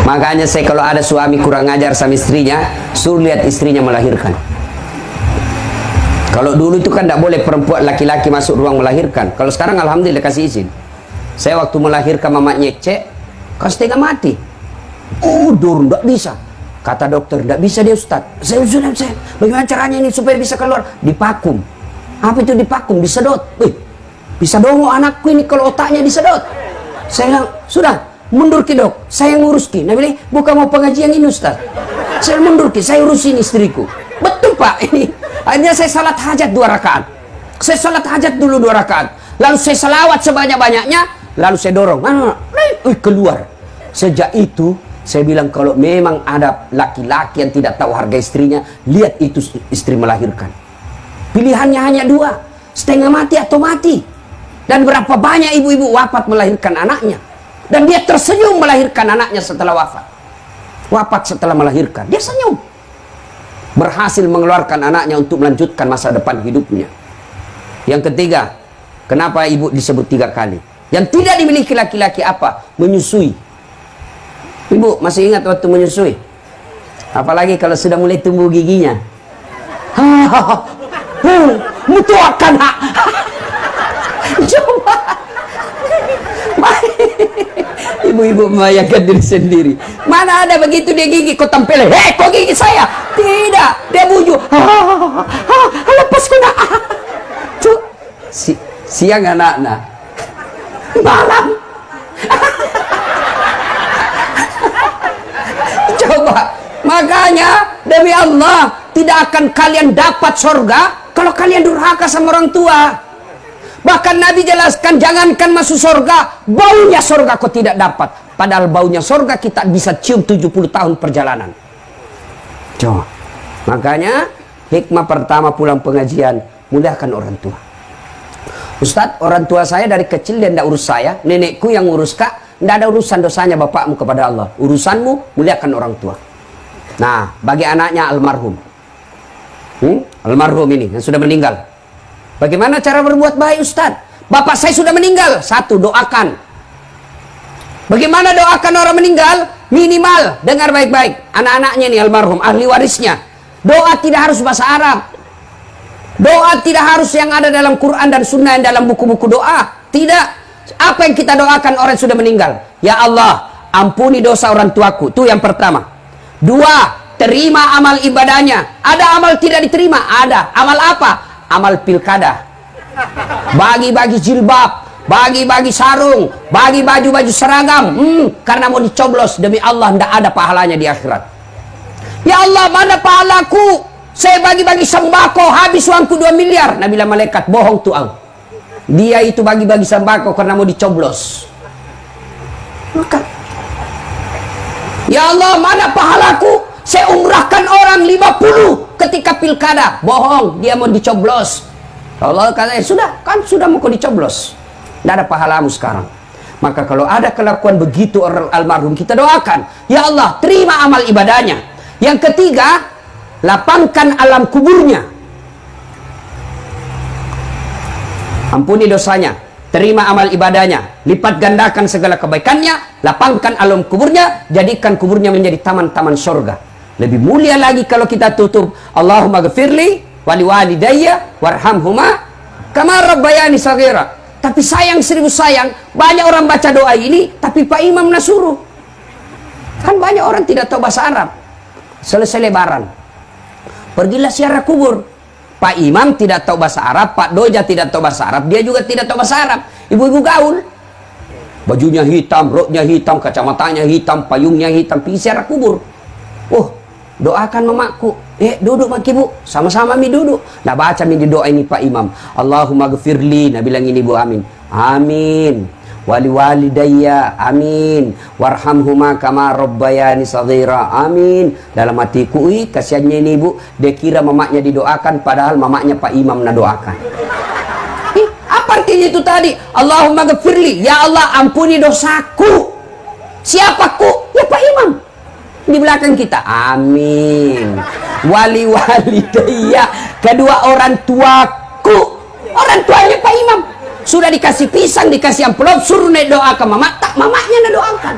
Makanya saya kalau ada suami kurang ajar sama istrinya, suruh lihat istrinya melahirkan. Kalau dulu itu kan tidak boleh perempuan laki-laki masuk ruang melahirkan. Kalau sekarang alhamdulillah kasih izin. Saya waktu melahirkan mamanya cek, kan setengah mati. Udur, tidak bisa. Kata dokter, tidak bisa dia Ustaz. Saya bagaimana caranya ini supaya bisa keluar? Dipakum. Apa itu dipakum? Disedot. Bisa dongo anakku ini kalau otaknya disedot. Saya bilang, sudah, mundur ki dok, saya ngurus ki. Nah bilang, bukan mau pengajian ini Ustaz. Saya mundur ki, saya urusin istriku. Betul Pak, ini. Akhirnya saya salat hajat 2 rakaat. Saya salat hajat dulu 2 rakaat. Lalu saya selawat sebanyak-banyaknya. Lalu saya dorong. Keluar. Sejak itu, saya bilang kalau memang ada laki-laki yang tidak tahu harga istrinya, lihat itu istri melahirkan. Pilihannya hanya 2. Setengah mati atau mati. Dan berapa banyak ibu-ibu wafat melahirkan anaknya. Dan dia tersenyum melahirkan anaknya setelah wafat. Wafat setelah melahirkan. Dia senyum. Berhasil mengeluarkan anaknya untuk melanjutkan masa depan hidupnya. Yang ketiga, kenapa ibu disebut 3 kali? Yang tidak dimiliki laki-laki apa? Menyusui. Ibu masih ingat waktu menyusui? Apalagi kalau sudah mulai tumbuh giginya. Mutuakan hak. Coba. Ibu-ibu membayangkan diri sendiri. Mana ada begitu dia gigi, kau tampil, kok gigi saya? Tidak, dia buju. Lepas kena. Siang anak-anak. Malam. Coba. Makanya demi Allah tidak akan kalian dapat surga kalau kalian durhaka sama orang tua. Bahkan Nabi jelaskan, jangankan masuk surga, baunya surga kau tidak dapat. Padahal baunya surga kita bisa cium 70 tahun perjalanan. Coba. Makanya hikmah pertama pulang pengajian, muliakan orang tua. Ustadz, orang tua saya dari kecil dia tidak urus saya, nenekku yang urus kak, tidak ada urusan dosanya bapakmu kepada Allah. Urusanmu muliakan orang tua. Nah, bagi anaknya almarhum. Almarhum ini yang sudah meninggal. Bagaimana cara berbuat baik Ustaz? Bapak saya sudah meninggal. 1, doakan. Bagaimana doakan orang meninggal? Minimal, dengar baik-baik. Anak-anaknya ini almarhum, ahli warisnya. Doa tidak harus bahasa Arab. Doa tidak harus yang ada dalam Quran dan Sunnah yang dalam buku-buku doa. Tidak. Apa yang kita doakan orang yang sudah meninggal? Ya Allah, ampuni dosa orang tuaku. Itu yang pertama. 2, terima amal ibadahnya. Ada amal tidak diterima? Ada. Amal apa? Amal pilkada. Bagi-bagi jilbab, bagi-bagi sarung, bagi baju-baju seragam. Karena mau dicoblos, demi Allah tidak ada pahalanya di akhirat. Ya Allah, mana pahalaku? Saya bagi-bagi sembako, habis uangku 2 miliar. Nabi bilang malaikat, bohong tuang. Dia itu bagi-bagi sembako karena mau dicoblos. Maka, ya Allah, mana pahalaku? Saya umrahkan orang 50 ketika pilkada. Bohong, dia mau dicoblos. Allah kata, sudah, kan sudah mau kau dicoblos. Tidak ada pahalamu sekarang. Maka kalau ada kelakuan begitu orang almarhum, kita doakan. Ya Allah, terima amal ibadahnya. Yang ketiga, lapangkan alam kuburnya. Ampuni dosanya. Terima amal ibadahnya. Lipat gandakan segala kebaikannya. Lapangkan alam kuburnya. Jadikan kuburnya menjadi taman-taman surga. Lebih mulia lagi kalau kita tutup, Allahumma ghafirli wali walidayya warhamhuma kama rabbayani shaghira. Tapi sayang 1000 sayang, banyak orang baca doa ini, tapi Pak Imam nasuruh. Kan banyak orang tidak tahu bahasa Arab. Selesai lebaran, pergilah ziarah kubur. Pak Imam tidak tahu bahasa Arab, Pak Doja tidak tahu bahasa Arab, dia juga tidak tahu bahasa Arab. Ibu-ibu gaul, bajunya hitam, roknya hitam, kacamatanya hitam, payungnya hitam, pergi ziarah kubur. Doakan mamaku. Duduk mak ibu. Sama-sama mi duduk. Nah baca mi di doa ini Pak Imam. Allahumma ghafirli. Nah bilang ini Bu Amin. Amin. Wali walidayya. Amin. Warhamhuma kama rabbayani shaghira. Amin. Dalam hatiku, kasihannya ini ibu. Dia kira mamaknya didoakan. Padahal mamaknya Pak Imam nak doakan. Apa artinya itu tadi? Allahumma ghafirli. Ya Allah ampuni dosaku. Siapaku? Ya Pak Imam. Di belakang kita, amin. Wali walidayya, kedua orang tuaku. Orang tuanya Pak Imam sudah dikasih pisang, dikasih amplop, suruh naik doa ke mama, tak mamanya nak doakan.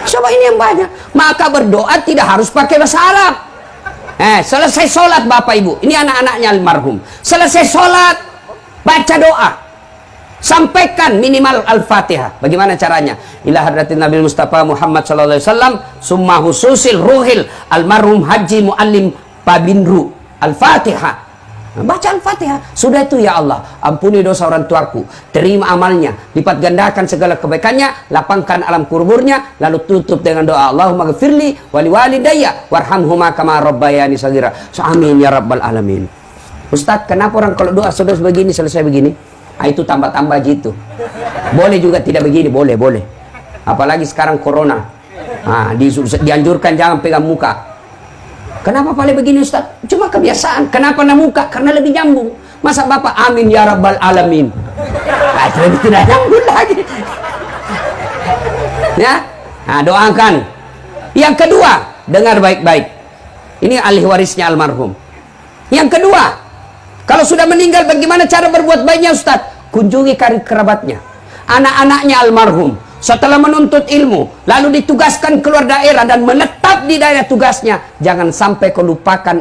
Coba ini yang banyak. Maka berdoa tidak harus pakai bahasa Arab. Selesai sholat Bapak Ibu, ini anak-anaknya almarhum, selesai sholat baca doa, sampaikan minimal Al-Fatihah. Bagaimana caranya? Ila hadratin Nabi Mustafa Muhammad sallallahu alaihi wasallam summa hususil ruhil almarhum Haji Muallim Pabinru Al-Fatihah. Baca Al-Fatihah. Sudah itu, ya Allah, ampuni dosa orang tuaku, terima amalnya, lipat gandakan segala kebaikannya, lapangkan alam kuburnya, lalu tutup dengan doa Allahumma ghafirli wali walidayya warhamhuma kama rabbayani shaghira. Amin ya rabbal alamin. Ustaz, kenapa orang kalau doa sudah begini selesai begini? Itu tambah-tambah gitu. Boleh juga tidak begini, boleh. Apalagi sekarang corona. Dianjurkan jangan pegang muka. Kenapa paling begini Ustaz? Cuma kebiasaan. Kenapa muka? Karena lebih nyambung. Masa Bapak amin ya rabbal alamin? Itu lebih tidak nyambung lagi. Ya, doakan. Yang kedua, dengar baik-baik. Ini ahli warisnya almarhum. Yang kedua, kalau sudah meninggal bagaimana cara berbuat baiknya Ustaz? Kunjungi karib kerabatnya, anak-anaknya almarhum. Setelah menuntut ilmu, lalu ditugaskan keluar daerah dan menetap di daerah tugasnya. Jangan sampai kau lupakan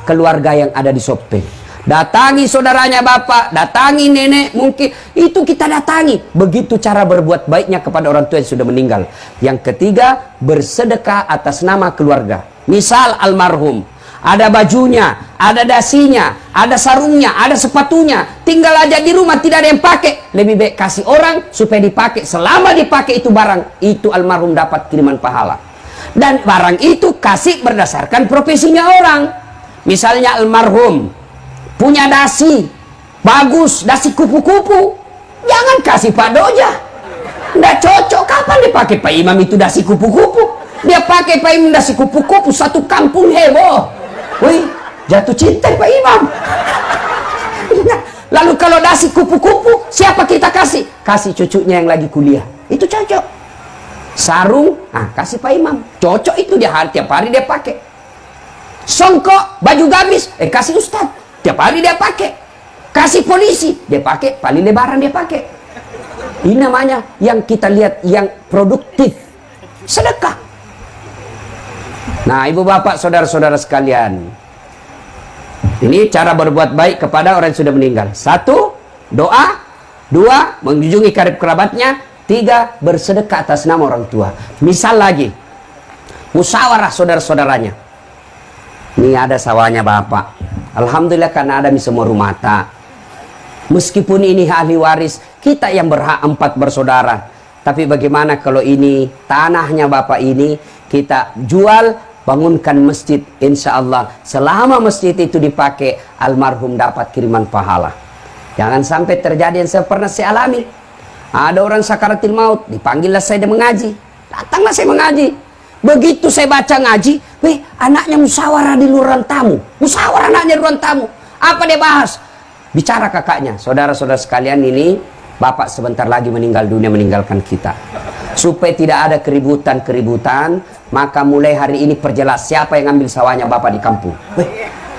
keluarga yang ada di Sopeng. Datangi saudaranya Bapak, datangi nenek, mungkin itu kita datangi. Begitu cara berbuat baiknya kepada orang tua yang sudah meninggal. Yang ketiga, bersedekah atas nama keluarga. Misal almarhum, ada bajunya, ada dasinya, ada sarungnya, ada sepatunya, tinggal aja di rumah tidak ada yang pakai. Lebih baik kasih orang supaya dipakai. Selama dipakai itu barang, itu almarhum dapat kiriman pahala. Dan barang itu kasih berdasarkan profesinya orang. Misalnya almarhum punya dasi bagus, dasi kupu-kupu, jangan kasih Pak Doja, nggak cocok. Kapan dipakai Pak Imam itu dasi kupu-kupu? Dia pakai Pak Imam dasi kupu-kupu, satu kampung heboh. Wih, jatuh cinta Pak Imam. Lalu kalau dasi kupu-kupu, siapa kita kasih? Kasih cucunya yang lagi kuliah. Itu cocok. Sarung, kasih Pak Imam. Cocok itu, dia tiap hari dia pakai. Songkok, baju gamis, kasih Ustad. Tiap hari dia pakai. Kasih polisi, dia pakai. Paling lebaran dia pakai. Ini namanya yang kita lihat yang produktif. Sedekah. Nah, ibu bapak, saudara-saudara sekalian, ini cara berbuat baik kepada orang yang sudah meninggal. 1, doa. 2, mengunjungi karib kerabatnya. 3, bersedekah atas nama orang tua. Misal lagi, musyawarah saudara-saudaranya. Ini ada sawahnya bapak. Alhamdulillah karena ada semua rumah tak. Meskipun ini ahli waris, kita yang berhak 4 bersaudara. Tapi bagaimana kalau ini tanahnya bapak ini kita jual, bangunkan masjid, insya Allah selama masjid itu dipakai, almarhum dapat kiriman pahala. Jangan sampai terjadi yang pernah saya alami. Ada orang sakaratil maut, dipanggillah saya mengaji, datanglah saya mengaji. Begitu saya baca ngaji, anaknya musyawarah di luar tamu, musyawarah anaknya di ruang tamu. Apa dia bahas? Bicara kakaknya, saudara-saudara sekalian, ini bapak sebentar lagi meninggal dunia, meninggalkan kita. Supaya tidak ada keributan-keributan, maka mulai hari ini perjelas siapa yang ambil sawahnya bapak di kampung.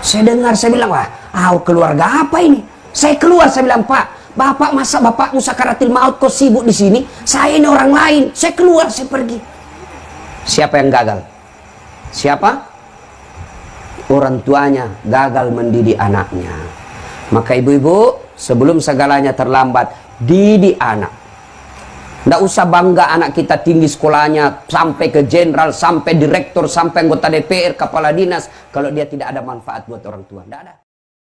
Saya dengar, saya bilang, wah, keluarga apa ini? Saya keluar, saya bilang, Pak, bapak masa bapakmu sakaratil maut kok sibuk di sini? Saya ini orang lain. Saya keluar, saya pergi. Siapa yang gagal? Siapa? Orang tuanya gagal mendidik anaknya. Maka ibu-ibu, sebelum segalanya terlambat, didik anak. Nggak usah bangga anak kita tinggi sekolahnya, sampai ke jenderal, sampai direktur, sampai anggota DPR, kepala dinas, kalau dia tidak ada manfaat buat orang tua. Nggak ada.